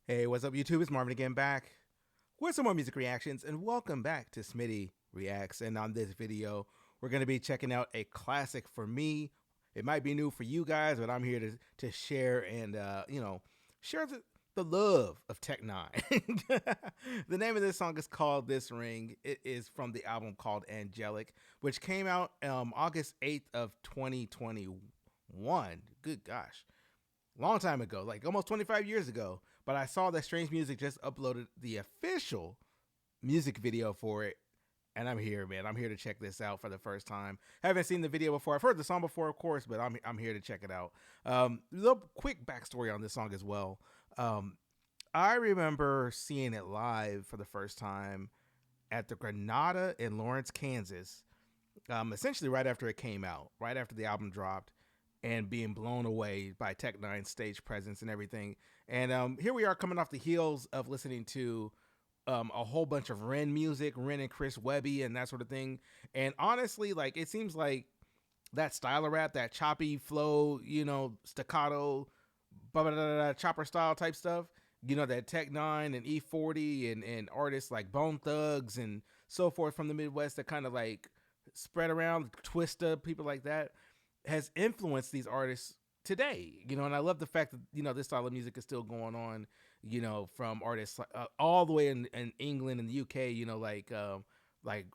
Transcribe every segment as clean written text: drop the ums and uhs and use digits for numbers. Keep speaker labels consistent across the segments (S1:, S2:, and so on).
S1: Hey, what's up, YouTube? It's Marvin again, back with some more music reactions, and welcome back to Smitty Reacts. And on this video, we're going to be checking out a classic for me. It might be new for you guys, but I'm here to share and, share the love of N9ne. The name of this song is called This Ring. It is from the album called Angelic, which came out August 8th of 2021. Good gosh. Long time ago, like almost 25 years ago. But I saw that Strange Music just uploaded the official music video for it, and I'm here, man. I'm here to check this out for the first time. Haven't seen the video before. I've heard the song before, of course, but I'm here to check it out. Little quick backstory on this song as well. I remember seeing it live for the first time at the Granada in Lawrence, Kansas, essentially right after it came out, right after the album dropped, and being blown away by N9ne's stage presence and everything. And here we are coming off the heels of listening to a whole bunch of Ren music, Ren and Chris Webby and that sort of thing. And honestly, like, it seems like that style of rap, that choppy flow, staccato, chopper style type stuff, that N9ne and E40 and artists like Bone Thugs and so forth from the Midwest that kind of like spread around, Twista, people like that, has influenced these artists today, and I love the fact that, this style of music is still going on, from artists all the way in England and the UK, like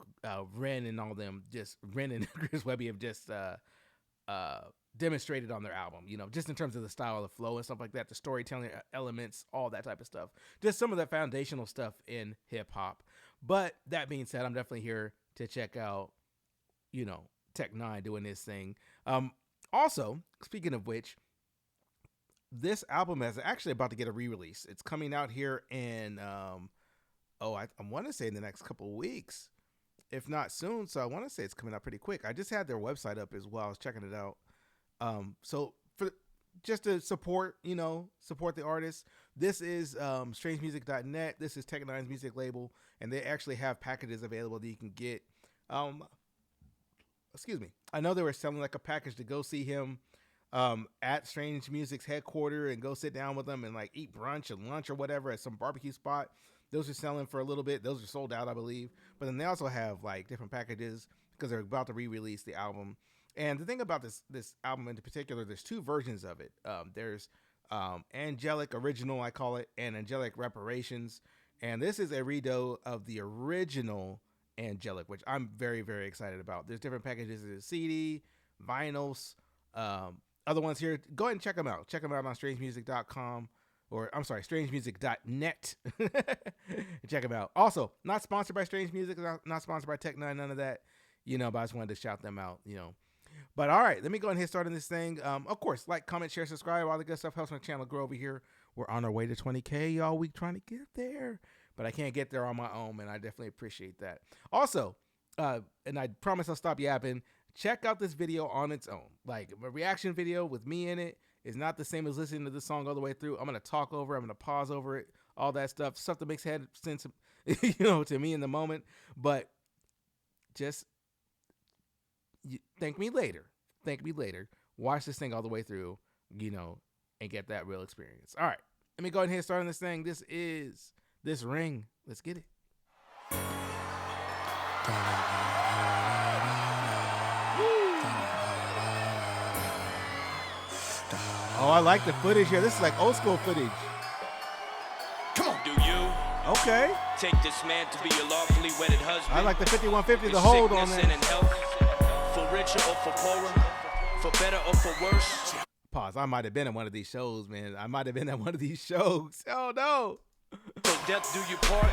S1: Ren and all them, just Ren and Chris Webby have just demonstrated on their album, just in terms of the style, the flow and stuff like that, the storytelling elements, all that type of stuff, just some of the foundational stuff in hip hop. But that being said, I'm definitely here to check out, N9ne doing this thing. Also, speaking of which, this album is actually about to get a re-release. It's coming out here in, I want to say in the next couple of weeks, if not soon. So I want to say it's coming out pretty quick. I just had their website up as well. I was checking it out. So for just to support the artists, this is strangemusic.net. This is N9ne's music label, and they actually have packages available that you can get. Excuse me. I know they were selling like a package to go see him at Strange Music's headquarters and go sit down with them and like eat brunch and lunch or whatever at some barbecue spot. Those are selling for a little bit. Those are sold out, I believe. But then they also have like different packages because they're about to re-release the album. And the thing about this album in particular, there's two versions of it. There's Angelic Original, I call it, and Angelic Reparations. And this is a redo of the original Angelic, which I'm very, very excited about. There's different packages of CD, vinyls, other ones here. Go ahead and check them out. Check them out on strangemusic.com, or I'm sorry, strangemusic.net. Check them out. Also, not sponsored by Strange Music, not sponsored by N9ne, none of that, but I just wanted to shout them out, But all right, let me go ahead and get started on this thing. Of course, like, comment, share, subscribe, all the good stuff helps my channel grow over here. We're on our way to 20K, y'all. We trying to get there. But I can't get there on my own, and I definitely appreciate that. Also, and I promise I'll stop yapping, check out this video on its own. Like, a reaction video with me in it is not the same as listening to this song all the way through. I'm going to talk over it. I'm going to pause over it, all that stuff that makes head sense, to me in the moment. But just thank me later. Thank me later. Watch this thing all the way through, and get that real experience. All right, let me go ahead and get started on this thing. This is This Ring. Let's get it. Oh, I like the footage here. This is like old school footage.
S2: Come on. Do you?
S1: Okay.
S2: Take this man to be your lawfully wedded husband.
S1: I like the 5150, the hold on there.
S2: For richer or for poorer, for better or for worse.
S1: Pause. I might have been at one of these shows, man. I might have been at one of these shows. Oh, no.
S2: So death do you part?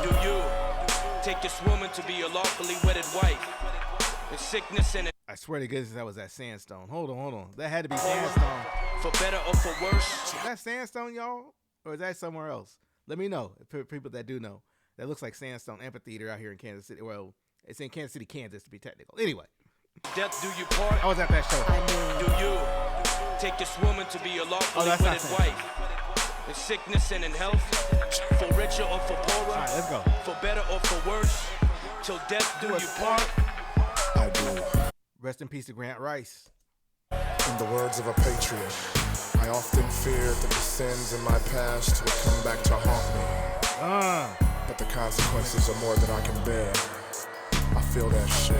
S2: Do you take this woman to be your lawfully wedded wife? In sickness and in
S1: I swear to goodness that was that Sandstone. Hold on. That had to be Sandstone.
S2: For better or for worse.
S1: Is that Sandstone, y'all? Or is that somewhere else? Let me know, for people that do know. That looks like Sandstone Amphitheater out here in Kansas City. Well, it's in Kansas City, Kansas, to be technical. Anyway.
S2: Death do you part?
S1: I was at that show.
S2: Do you take this woman to be your lawfully wedded wife? In sickness and in health, for richer or for poorer,
S1: all right, let's go.
S2: For better or for worse, till death do you part.
S3: I do.
S1: Rest in peace to Grant Rice.
S3: In the words of a patriot, I I often feared that the sins in my past would come back to haunt me. But the consequences are more than I can bear. I feel that shit.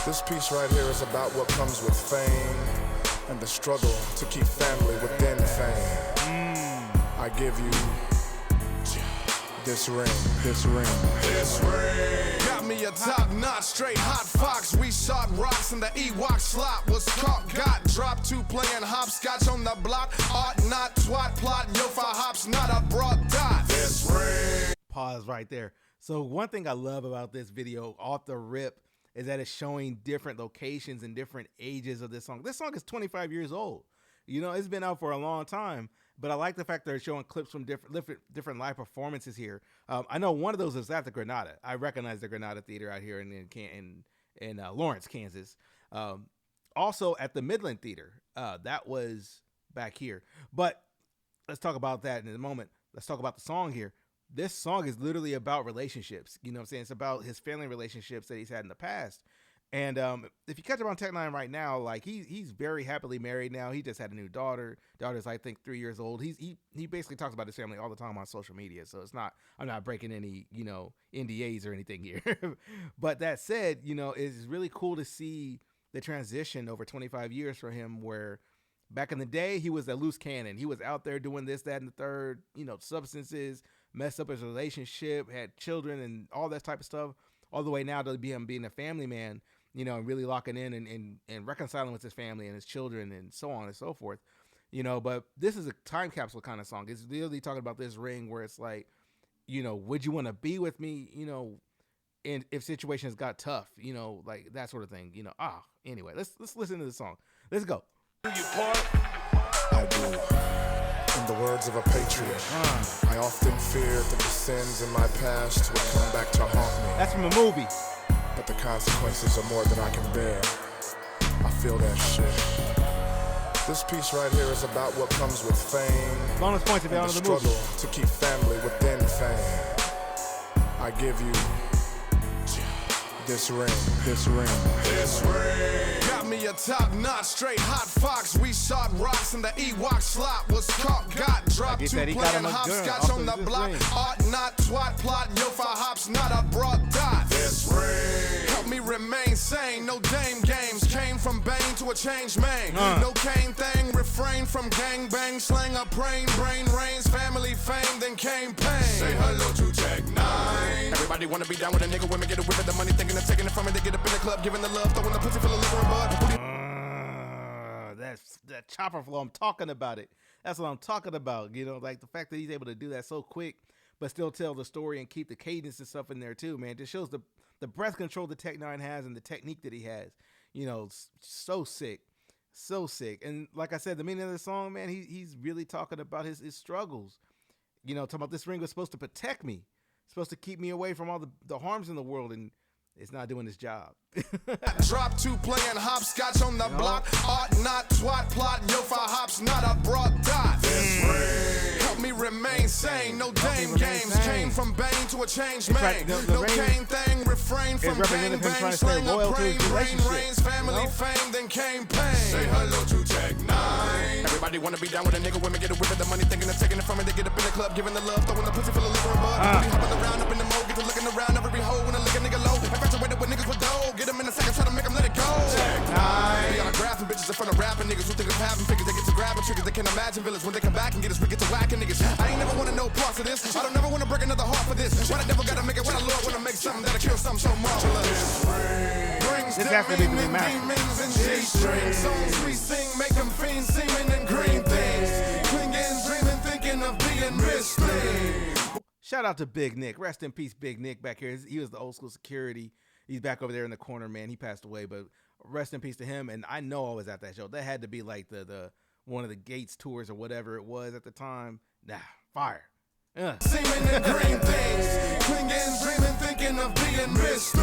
S3: This piece right here is about what comes with fame and the struggle to keep family within fame. I give you this ring. Got me a top-notch, straight hot fox. We shot rocks and the Ewok slot was caught. Got dropped to playing hopscotch on the block. Art not twat plot. Yo for hops, not a broad dot. This ring.
S1: Pause right there. So one thing I love about this video off the rip is that it's showing different locations and different ages of this song. This song is 25 years old. You know, it's been out for a long time. But I like the fact they're showing clips from different live performances here. I know one of those is at the Granada. I recognize the Granada Theater out here in Lawrence, Kansas. Also at the Midland Theater. That was back here. But let's talk about that in a moment. Let's talk about the song here. This song is literally about relationships. You know what I'm saying? It's about his family relationships that he's had in the past. And if you catch him on Tech9ne right now, like he's very happily married now. He just had a new daughter. Daughter's I think 3 years old. He basically talks about his family all the time on social media. So I'm not breaking any NDAs or anything here. But that said, it's really cool to see the transition over 25 years for him. Where back in the day he was a loose cannon. He was out there doing this, that, and the third. Substances, messed up his relationship, had children, and all that type of stuff. All the way now to him being a family man. And really locking in and reconciling with his family and his children and so on and so forth, but this is a time capsule kind of song. It's really talking about this ring where it's like, would you want to be with me, and if situations got tough, like that sort of thing, anyway, let's listen to the song. Let's go.
S2: Do you part?
S3: I do. In the words of a patriot, I often feared that the sins in my past would come back to haunt me.
S1: That's from a movie.
S3: But the consequences are more than I can bear. I feel that shit. This piece right here is about what comes with fame.
S1: Bonus points if you
S3: and
S1: don't
S3: the
S1: know the movie.
S3: struggle to keep family within fame. I give you this ring. Got me a top-notch, straight hot fox. We shot rocks and the Ewok slot was caught. Got dropped to playing hopscotch on the block. Art not twat plot. Yo for hops, not a broad dot. This ring help me remain sane. No dame games. Came from Bane to a changed man. No cane thing. Refrain from gang bang. Slang a brain reigns. Family fame, then came pain. Say hello to Tech9ne. Everybody wanna be down with a nigga. Women get a whip of the money, thinking of taking it from it. They get up in the club, giving the love, throwing the pussy full of liquor and bud.
S1: That's that chopper flow. I'm talking about it. That's what I'm talking about. Like the fact that he's able to do that so quick, but still tell the story and keep the cadence and stuff in there too, man. It just shows the breath control that Tech9ne has and the technique that he has. So sick. And like I said, the meaning of the song, man, he's really talking about his struggles. Talking about this ring was supposed to protect me, supposed to keep me away from all the harms in the world, and it's not doing its job.
S3: Drop to playing hopscotch on the block. Art not twat plot. Yo for hops, not a broad dot. This ring help me remain sane. No dame games. Came from Bane to a changed man. No cane thing. Refrain from gang bang. Slang a brain reigns. Family fame, then came pain. Say hello to Tech9ne. Everybody wanna be down with a nigga. Women get a whip of the money, thinking of taking it from it. They get up in the club, giving the love, throwing the pussy full of liquor and bud. Be hopping around up in the mode, get to looking around every hoe when I look a nigga low. Infatuated with niggas with dough. Get them in a second, try to make them let it go. Tech9ne. Be autographing bitches in front of rapping niggas who think of having figures. They get to grabbing triggers, they can't imagine villains when they come back and get us. We get to whacking niggas. I ain't never wanna know parts of this. I don't never wanna break another heart for this. Why the devil gotta make it? Why the Lord wanna make something that'll kill something so marvelous? Brings demons and G-strings. Songs we sing make them fiends seeming and green things. Clinging, dreaming, thinking of being missed.
S1: Shout out to Big Nick. Rest in peace, Big Nick back here. He was the old school security. He's back over there in the corner, man. He passed away, but rest in peace to him. And I know I was at that show. That had to be like the one of the Gates tours or whatever it was at the time. Nah, fire.
S3: Seeming and green things. Clinging, dreaming, thinking of being missed.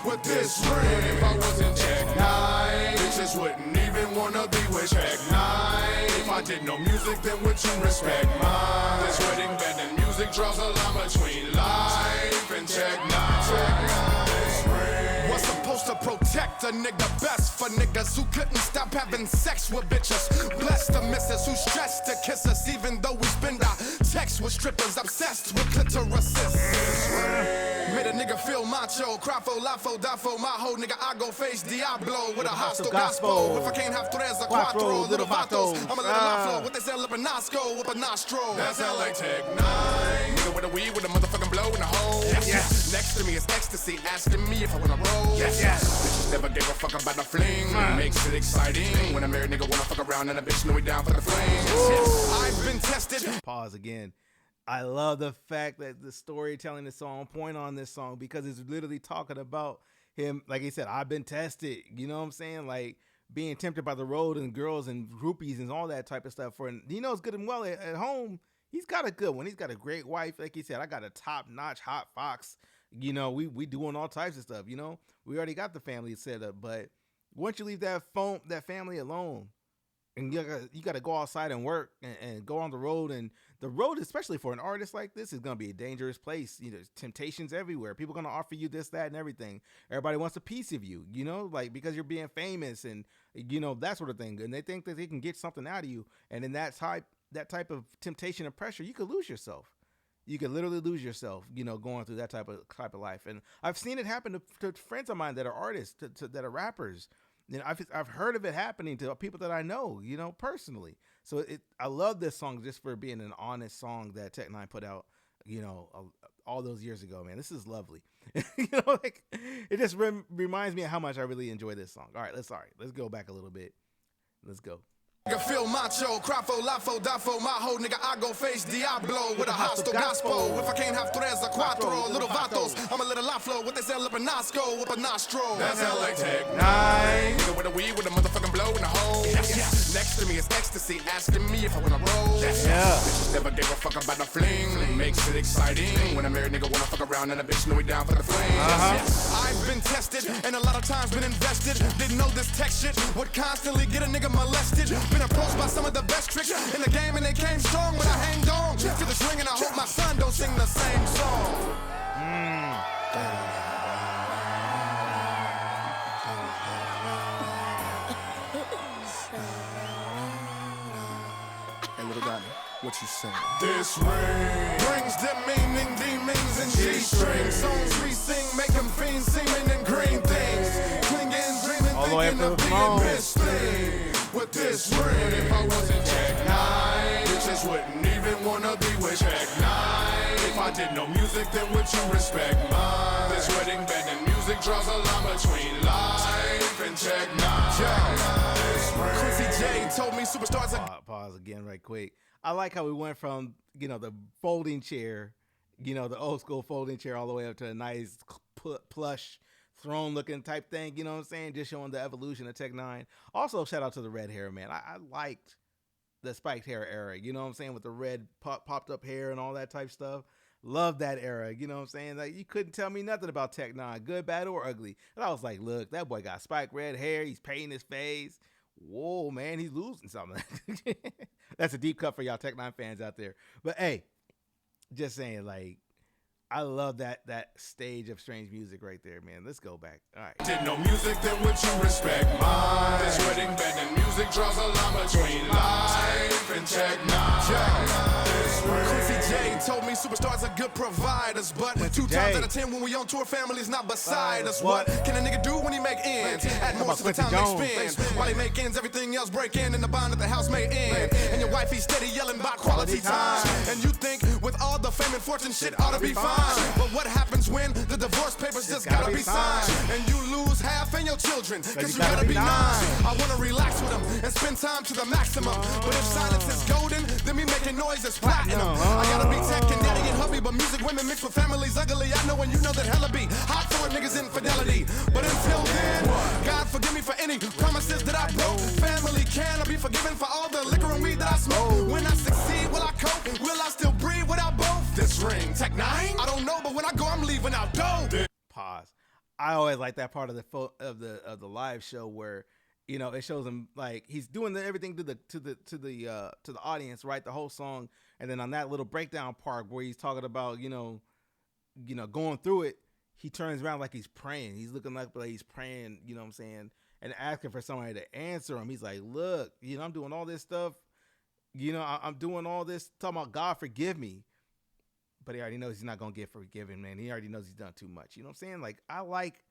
S3: With this ring, if I wasn't Tech9ne, bitches wouldn't even wanna be with Tech9ne. If I did no music, then would you respect mine? This wedding band and music draws a line between life and Tech9ne. What's supposed to protect a nigga, best for niggas who couldn't stop having sex with bitches. Bless the missus who stressed to kiss us, even though we spend our text with strippers obsessed with clitorises. Made a nigga feel macho, crafo, lafo, dafo, my whole nigga, I go face Diablo with a hostile gospel. If I can't have tres or cuatro, little vatos, I'm a little laflo, what they say, lip and nosco, with a nostril. That's LA Tech 9. Nigga with a weed with a motherfucking blow in the hole. Yes. Next to me is ecstasy, asking me if I wanna roll. Yes. Bitches never gave a fuck about the fling. Makes it exciting when a married nigga wanna fuck around and a bitch know we down for the fling. Yes. I've been tested.
S1: Pause again. I love the fact that the storytelling is so on point on this song because it's literally talking about him. Like he said, I've been tested. You know what I'm saying? Like being tempted by the road and girls and groupies and all that type of stuff. For he knows good and well at home, he's got a good one. He's got a great wife. Like he said, I got a top-notch hot fox. You know, we doing all types of stuff. You know, we already got the family set up. But once you leave that family alone, and you got to go outside and work and go on the road. And the road, especially for an artist like this, is going to be a dangerous place. You know, there's temptations everywhere. People are going to offer you this, that, and everything. Everybody wants a piece of you, you know, like because you're being famous and, you know, that sort of thing. And they think that they can get something out of you. And in that type of temptation and pressure, you could lose yourself. You could literally lose yourself, you know, going through that type of life. And I've seen it happen to friends of mine that are artists, that are rappers. You know, I've heard of it happening to people that I know, you know, personally. So I love this song just for being an honest song that Tech9ne put out, you know, all those years ago, man. This is lovely. You know, like it just reminds me of how much I really enjoy this song. All right, let's go back a little bit. Let's go.
S3: Nigga feel macho, crafo, lafo, dafo, my whole nigga, I go face Diablo with a hostile gospel. If I can't have tres or cuatro, little vatos, I'm a little laflo, what they say, lip and nosco, with a nostril. That's LA Tech 9. Nigga with a weed with a motherfucking blow in the hole. Yes. Next to me is ecstasy, asking me if I wanna roll. Yes. Bitches never gave a fuck about the fling. Makes it exciting when a married nigga wanna fuck around and a bitch know we down for the fling. Yes. I've been tested and a lot of times been invested. Didn't know this tech shit would constantly get a nigga molested. Been approached by some of the best tricks in the game and they came strong when I hanged on to the string and I hope my son don't sing the same song. Hey little Donnie, what you saying? This ring brings demeaning demons and G-strings. Songs we sing make them fiends seeming in green things. Clinging, dreaming, thinking of being misty. With this ring, if I wasn't Tech9ne, bitches wouldn't even wanna be with Tech9ne. If I did no music, then would you respect mine? This wedding band and music draws a line between life and Tech9ne. Quincy J told me superstars are...
S1: Pause again right quick. I like how we went from, you know, the folding chair, you know, the old school folding chair all the way up to a nice plush throne looking type thing, you know what I'm saying? Just showing the evolution of Tech9ne. Also, shout out to the red hair, man. I liked the spiked hair era, you know what I'm saying? With the red popped up hair and all that type stuff. Love that era, you know what I'm saying? Like, you couldn't tell me nothing about Tech9ne, good, bad, or ugly. And I was like, look, that boy got spiked red hair. He's painting his face. Whoa, man, he's losing something. That's a deep cut for y'all Tech9ne fans out there. But hey, just saying, like, I love that stage of strange music right there, man. Let's go back. All right.
S3: Did no music, then would you respect mine? This wedding band and music draws a line between life and Tech9ne. Quincy J told me superstars are good providers, but 2 times out of 10 when we on tour, family's not beside us. What can a nigga do when he make ends? Add more to the time they spend. While he make ends, everything else break in, and the bond at the house may end. And your wife, he's steady yelling about quality time. And you think with all the fame and fortune, shit ought to be fine. But what happens when the divorce papers just gotta be signed? And you lose half in your children, cause you gotta be 9. I wanna relax with them and spend time to the maximum. But if silence is golden, then me making noise is platinum. I gotta be tech and daddy and hubby, but music women mixed with families ugly. I know and you know that hella be hot for niggas infidelity. But until then, God forgive me for any promises that I broke. Family, can I be forgiven for all the liquor and weed that I smoke? When I succeed, will I cope? Will I still breathe without both? This ring, Tech9ne? I don't know, but when I go, I'm leaving out dope.
S1: Pause. I always like that part of the live show where, you know, it shows him like he's doing everything to the audience, right? The whole song, and then on that little breakdown part where he's talking about, you know, going through it, he turns around like he's praying. He's looking like he's praying, you know what I'm saying, and asking for somebody to answer him. He's like, look, you know, I'm doing all this stuff. You know, I'm doing all this, talking about God forgive me. But he already knows he's not going to get forgiven, man. He already knows he's done too much. You know what I'm saying? Like, I like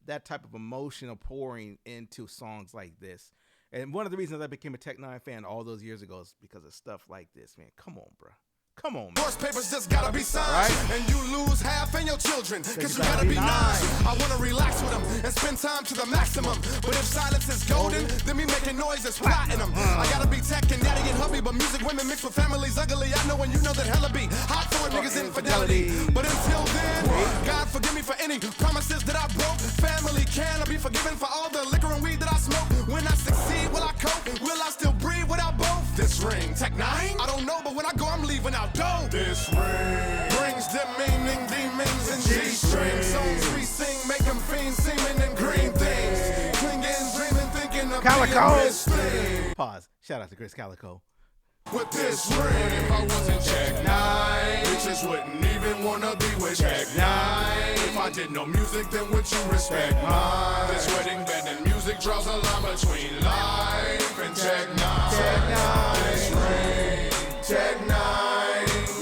S1: that type of emotional pouring into songs like this. And one of the reasons I became a Tech9 fan all those years ago is because of stuff like this, man. Come on, bro. Come on, man.
S3: Divorce papers just gotta be signed, right? And you lose half in your children, cause you gotta be 9. I wanna relax with them and spend time to the maximum. But if silence is golden, then me making noise is platinum. I gotta be tech and daddy and hubby, but music women mixed with families ugly. I know when you know that hella be hot for niggas infidelity. But until then, God forgive me for any promises that I broke. Family, can I be forgiven for all the liquor and weed that I smoke? When I succeed, will I cope? Will I still breathe without both? This ring, Tech-9? I don't know, but when I go, I'm leaving out dope. This ring brings demeaning demons and G-strings. Songs we sing make them fiends seeming in green things. Clinging, dreaming, thinking of
S1: Calico.
S3: being this thing.
S1: Pause. Shout out to Chris Calico.
S3: With this ring, if I wasn't Tech-9, bitches wouldn't even wanna be with Tech-9. If I did no music, then would you respect mine? This wedding band and music draws a line between life and Tech-9. This ring, Tech-9.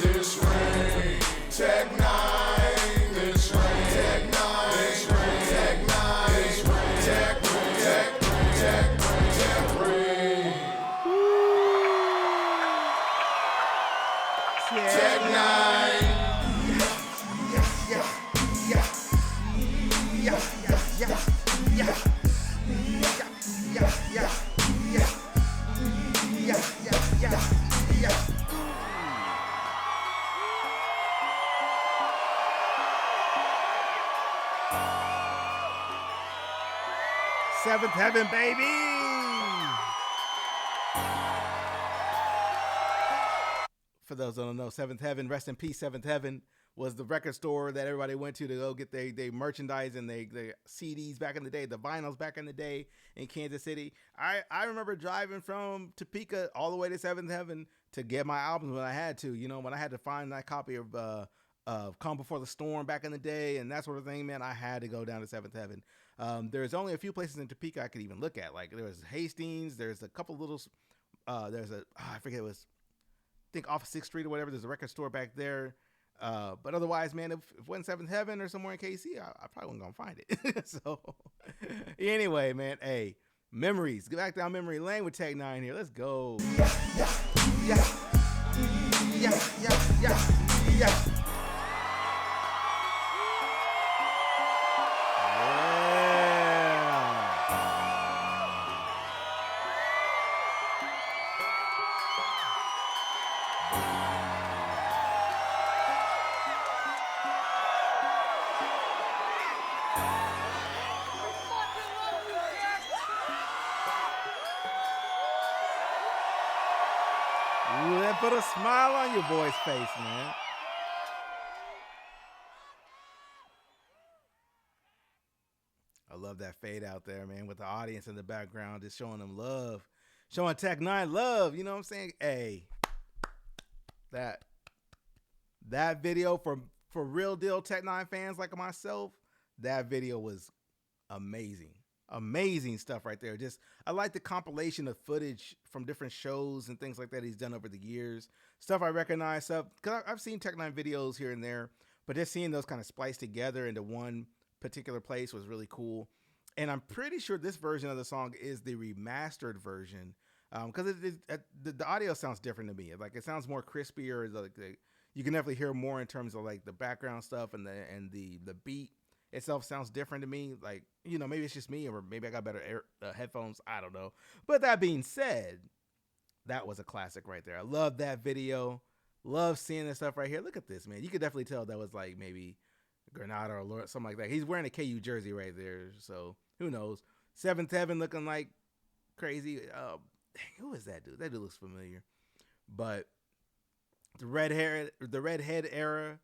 S3: This ring, Tech-9. This ring, Tech-9. This ring, Tech-9. This ring, Tech ring. Tech-9.
S1: Seventh Heaven, baby. For those who don't know, Seventh Heaven, rest in peace, Seventh Heaven, was the record store that everybody went to go get their merchandise and their CDs back in the day, the vinyls back in the day in Kansas City. I remember driving from Topeka all the way to Seventh Heaven to get my albums when I had to, you know, when I had to find that copy of Calm Before the Storm back in the day and that sort of thing, man, I had to go down to Seventh Heaven. There's only a few places in Topeka I could even look at. Like there was Hastings, there's a couple little, I forget, it was, I think off 6th Street or whatever. There's a record store back there. But otherwise, man, if it wasn't Seventh Heaven or somewhere in KC, I probably wasn't gonna find it. So anyway, man, hey, memories. Get back down memory lane with Tech-9 here. Let's go. Yeah. Ooh, that put a smile on your boy's face, man. I love that fade out there, man, with the audience in the background, just showing them love. Showing Tech-9 love, you know what I'm saying? Hey, that video for real deal Tech-9 fans like myself, that video was amazing. Amazing stuff right there. Just, I like the compilation of footage from different shows and things like that he's done over the years. Stuff I recognize, stuff, because I've seen Tech-9 videos here and there, but just seeing those kind of spliced together into one particular place was really cool. And I'm pretty sure this version of the song is the remastered version, because the audio sounds different to me. Like it sounds more crispier. Like you can definitely hear more in terms of like the background stuff and the beat itself sounds different to me. Like, you know, maybe it's just me, or maybe I got better headphones. I don't know. But that being said, that was a classic right there. I love that video. Love seeing this stuff right here. Look at this, man. You could definitely tell that was like maybe Granada or Lord, something like that. He's wearing a KU jersey right there, so who knows? Seventh Heaven looking like crazy. Dang, who is that dude? That dude looks familiar. But the redhead era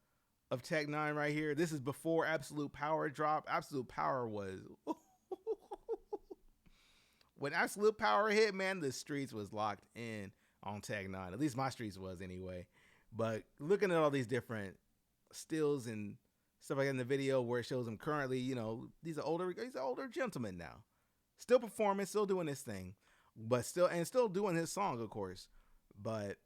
S1: of Tech-9 right here. This is before Absolute Power dropped. Absolute Power was when Absolute Power hit, man, the streets was locked in on Tech-9. At least my streets was anyway. But looking at all these different stills and stuff like that in the video where it shows him currently, you know, he's an older gentleman now. Still performing, still doing his thing, but still doing his song, of course. But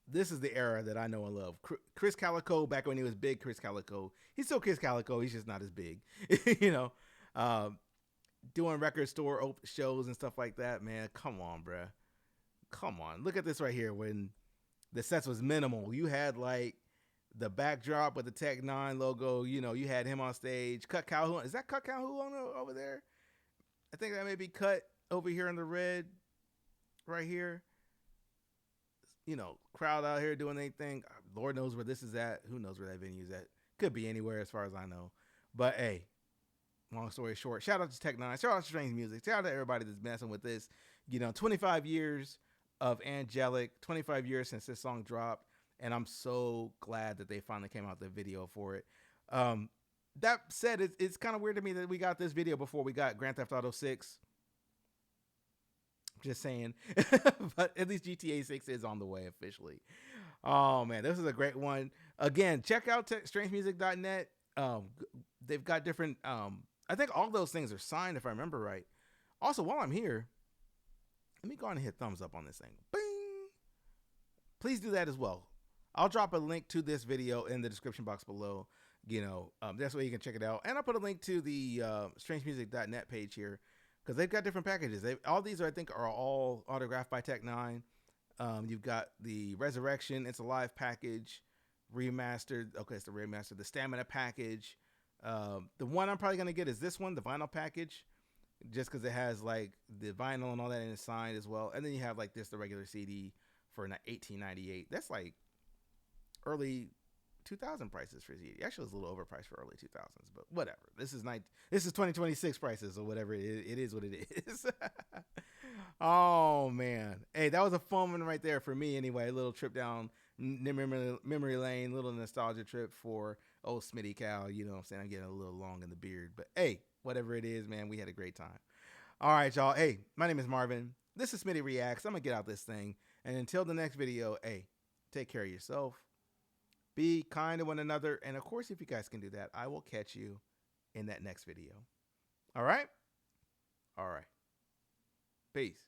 S1: this is the era that I know and love. Chris Calico, back when he was big, Chris Calico. He's still Chris Calico. He's just not as big, you know. Doing record store shows and stuff like that, man. Come on, bruh. Come on. Look at this right here. When the sets was minimal, you had like the backdrop with the N9ne logo. You know, you had him on stage. Cut Calhoun. Is that Cut Calhoun over there? I think that may be Cut over here in the red right here. You know, crowd out here doing their thing. Lord knows where this is at. Who knows where that venue is at? Could be anywhere as far as I know. But hey, long story short, shout out to N9ne. Shout out to Strange Music. Shout out to everybody that's messing with this. You know, 25 years of Angelic, 25 years since this song dropped. And I'm so glad that they finally came out with the video for it. That said, it's kind of weird to me that we got this video before we got Grand Theft Auto 6. Just saying. But at least GTA 6 is on the way officially. Oh, man, this is a great one. Again, check out strangemusic.net. They've got different... I think all those things are signed, if I remember right. Also, while I'm here, let me go on and hit thumbs up on this thing. Bing! Please do that as well. I'll drop a link to this video in the description box below. You know, that's where you can check it out. And I'll put a link to the strangemusic.net page here because they've got different packages. All these, I think, are all autographed by N9ne. You've got the Resurrection, It's Alive package, remastered. Okay, it's the remastered. The Stamina package. The one I'm probably going to get is this one, the vinyl package, just because it has like the vinyl and all that in it signed as well. And then you have like this, the regular CD for $18.98. That's like early 2000 prices for CD. Actually, it's a little overpriced for early 2000s, but whatever. This is 2026 prices or whatever it is what it is. Oh man, hey, that was a fun one right there for me anyway. A little trip down memory lane, little nostalgia trip for old Smitty Cal. You know what I'm saying? I'm getting a little long in the beard, but hey, whatever it is, man, we had a great time. All right, y'all. Hey, my name is Marvin. This is Smitty Reacts. I'm gonna get out this thing, and until the next video, hey, take care of yourself. Be kind to one another. And of course, if you guys can do that, I will catch you in that next video. All right? All right. Peace.